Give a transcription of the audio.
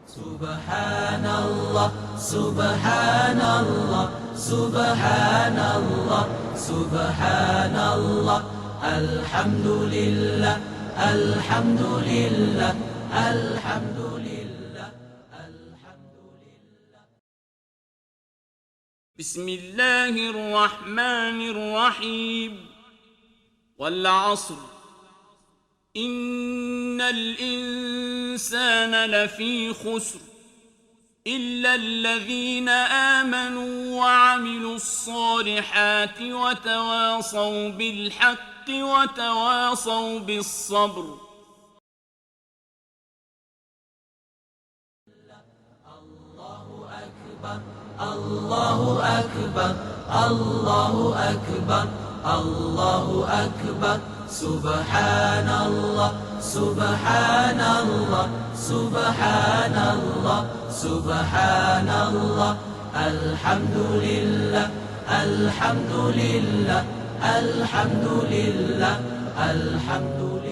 سبحان الله سبحان الله سبحان الله سبحان الله الحمد لله الحمد لله الحمد لله الحمد لله. بسم الله الرحمن الرحيم. والعصر إن الإنسان لفي خسر إلا الذين آمنوا وعملوا الصالحات وتواصوا بالحق وتواصوا بالصبر. الله أكبر الله أكبر الله أكبر الله أكبر سبحان الله سبحان الله سبحان الله سبحان الله الحمد لله الحمد لله الحمد لله الحمد لله.